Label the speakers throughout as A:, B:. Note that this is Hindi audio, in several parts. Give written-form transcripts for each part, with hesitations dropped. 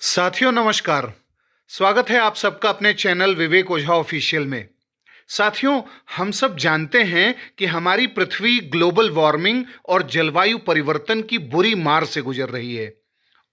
A: साथियों नमस्कार। स्वागत है आप सबका अपने चैनल विवेक ओझा ऑफिशियल में। साथियों, हम सब जानते हैं कि हमारी पृथ्वी ग्लोबल वार्मिंग और जलवायु परिवर्तन की बुरी मार से गुजर रही है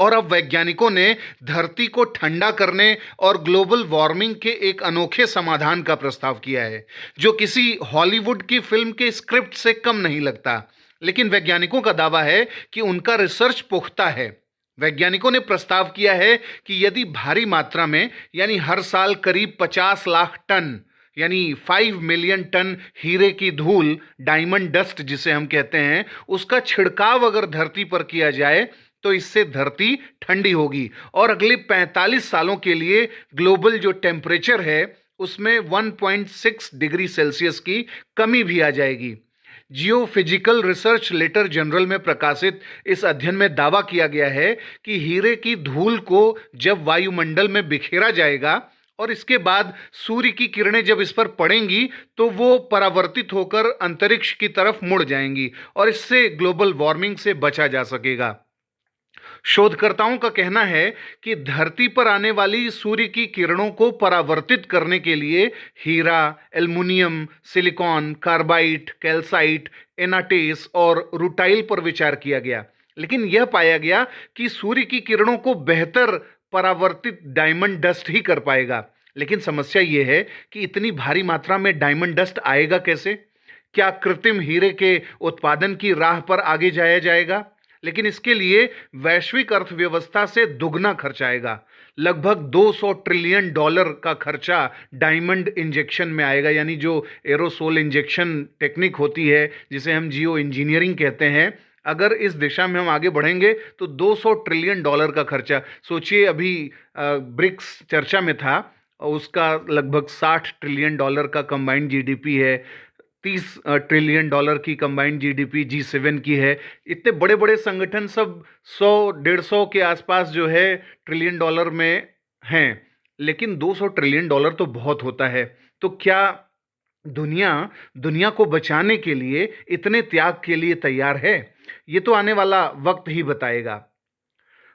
A: और अब वैज्ञानिकों ने धरती को ठंडा करने और ग्लोबल वार्मिंग के एक अनोखे समाधान का प्रस्ताव किया है जो किसी हॉलीवुड की फिल्म के स्क्रिप्ट से कम नहीं लगता। लेकिन वैज्ञानिकों का दावा है कि उनका रिसर्च पुख्ता है। वैज्ञानिकों ने प्रस्ताव किया है कि यदि भारी मात्रा में यानी हर साल करीब 50 लाख टन यानी 5 मिलियन टन हीरे की धूल, डायमंड डस्ट जिसे हम कहते हैं, उसका छिड़काव अगर धरती पर किया जाए तो इससे धरती ठंडी होगी और अगले 45 सालों के लिए ग्लोबल जो टेम्परेचर है उसमें 1.6 डिग्री सेल्सियस की कमी भी आ जाएगी। जियोफिजिकल रिसर्च लेटर जनरल में प्रकाशित इस अध्ययन में दावा किया गया है कि हीरे की धूल को जब वायुमंडल में बिखेरा जाएगा और इसके बाद सूर्य की किरणें जब इस पर पड़ेंगी तो वो परावर्तित होकर अंतरिक्ष की तरफ मुड़ जाएंगी और इससे ग्लोबल वार्मिंग से बचा जा सकेगा। शोधकर्ताओं का कहना है कि धरती पर आने वाली सूर्य की किरणों को परावर्तित करने के लिए हीरा, एल्युमिनियम, सिलिकॉन, कार्बाइड, कैल्साइट, एनाटेस और रूटाइल पर विचार किया गया। लेकिन यह पाया गया कि सूर्य की किरणों को बेहतर परावर्तित डायमंड डस्ट ही कर पाएगा। लेकिन समस्या यह है कि इतनी भारी मात्रा में डायमंड डस्ट आएगा कैसे? क्या कृत्रिम हीरे के उत्पादन की राह पर आगे जाया जाएगा? लेकिन इसके लिए वैश्विक अर्थव्यवस्था से दुगना खर्च आएगा। लगभग 200 ट्रिलियन डॉलर का खर्चा डायमंड इंजेक्शन में आएगा, यानी जो एरोसोल इंजेक्शन टेक्निक होती है जिसे हम जियो इंजीनियरिंग कहते हैं। अगर इस दिशा में हम आगे बढ़ेंगे तो 200 ट्रिलियन डॉलर का खर्चा सोचिए। अभी ब्रिक्स चर्चा में था, उसका लगभग 60 ट्रिलियन डॉलर का कंबाइंड जीडीपी है। 30 ट्रिलियन डॉलर की कंबाइंड जीडीपी G7 की है। इतने बड़े बड़े संगठन सब 100-150 के आसपास जो है ट्रिलियन डॉलर में हैं। लेकिन 200 ट्रिलियन डॉलर तो बहुत होता है। तो क्या दुनिया दुनिया को बचाने के लिए इतने त्याग के लिए तैयार है? ये तो आने वाला वक्त ही बताएगा।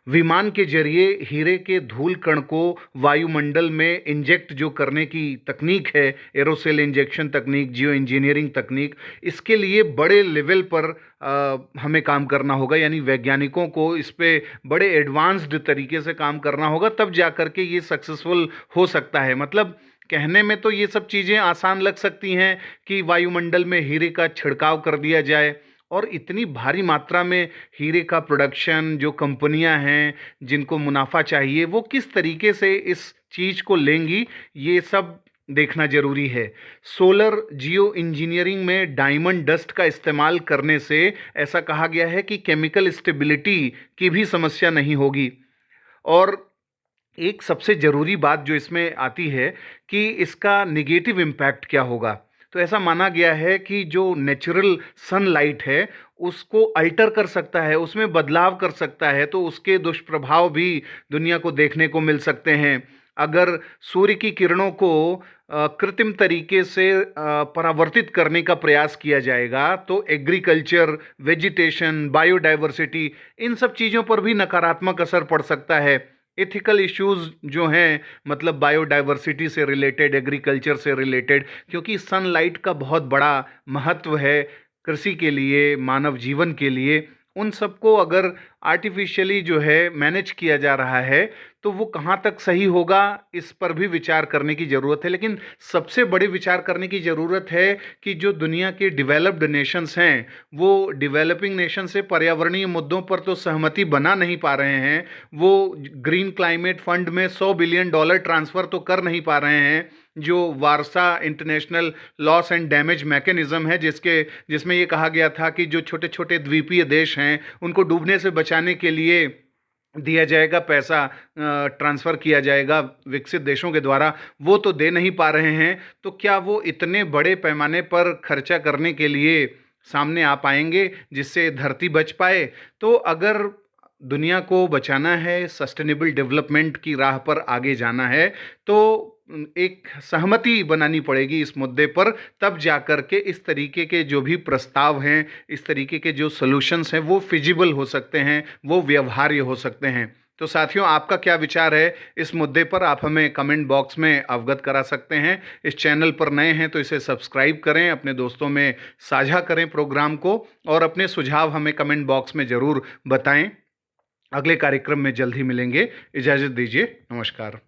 A: विमान के जरिए हीरे के धूल कण को वायुमंडल में इंजेक्ट जो करने की तकनीक है, एरोसेल इंजेक्शन तकनीक, जियो इंजीनियरिंग तकनीक, इसके लिए बड़े लेवल पर हमें काम करना होगा। यानी वैज्ञानिकों को इस पे बड़े एडवांस्ड तरीके से काम करना होगा, तब जा कर के ये सक्सेसफुल हो सकता है। मतलब कहने में तो ये सब चीज़ें आसान लग सकती हैं कि वायुमंडल में हीरे का छिड़काव कर दिया जाए, और इतनी भारी मात्रा में हीरे का प्रोडक्शन, जो कंपनियां हैं जिनको मुनाफा चाहिए, वो किस तरीके से इस चीज़ को लेंगी, ये सब देखना जरूरी है। सोलर जियो इंजीनियरिंग में डायमंड डस्ट का इस्तेमाल करने से ऐसा कहा गया है कि केमिकल स्टेबिलिटी की भी समस्या नहीं होगी। और एक सबसे ज़रूरी बात जो इसमें आती है कि इसका नेगेटिव इम्पैक्ट क्या होगा। तो ऐसा माना गया है कि जो नेचुरल सनलाइट है उसको अल्टर कर सकता है, उसमें बदलाव कर सकता है, तो उसके दुष्प्रभाव भी दुनिया को देखने को मिल सकते हैं। अगर सूर्य की किरणों को कृत्रिम तरीके से परावर्तित करने का प्रयास किया जाएगा तो एग्रीकल्चर, वेजिटेशन, बायोडाइवर्सिटी, इन सब चीज़ों पर भी नकारात्मक असर पड़ सकता है। एथिकल इश्यूज जो हैं, मतलब बायोडाइवर्सिटी से रिलेटेड, एग्रीकल्चर से रिलेटेड, क्योंकि सनलाइट का बहुत बड़ा महत्व है कृषि के लिए, मानव जीवन के लिए, उन सबको अगर आर्टिफिशियली जो है मैनेज किया जा रहा है तो वो कहाँ तक सही होगा, इस पर भी विचार करने की ज़रूरत है। लेकिन सबसे बड़ी विचार करने की ज़रूरत है कि जो दुनिया के डेवलप्ड नेशंस हैं वो डेवलपिंग नेशन से पर्यावरणीय मुद्दों पर तो सहमति बना नहीं पा रहे हैं। वो ग्रीन क्लाइमेट फंड में $100 बिलियन ट्रांसफ़र तो कर नहीं पा रहे हैं। जो Warsaw international loss and damage mechanism है जिसमें ये कहा गया था कि जो छोटे छोटे द्वीपीय देश हैं उनको डूबने से बचाने के लिए दिया जाएगा, पैसा ट्रांसफ़र किया जाएगा विकसित देशों के द्वारा, वो तो दे नहीं पा रहे हैं। तो क्या वो इतने बड़े पैमाने पर खर्चा करने के लिए सामने आ पाएंगे जिससे धरती बच पाए? तो अगर दुनिया को बचाना है, सस्टेनेबल डेवलपमेंट की राह पर आगे जाना है, तो एक सहमति बनानी पड़ेगी इस मुद्दे पर, तब जाकर के इस तरीके के जो भी प्रस्ताव हैं, इस तरीके के जो सॉल्यूशंस हैं वो फिजिबल हो सकते हैं, वो व्यवहार्य हो सकते हैं। तो साथियों, आपका क्या विचार है इस मुद्दे पर, आप हमें कमेंट बॉक्स में अवगत करा सकते हैं। इस चैनल पर नए हैं तो इसे सब्सक्राइब करें, अपने दोस्तों में साझा करें प्रोग्राम को, और अपने सुझाव हमें कमेंट बॉक्स में ज़रूर बताएं। अगले कार्यक्रम में जल्द ही मिलेंगे। इजाज़त दीजिए। नमस्कार।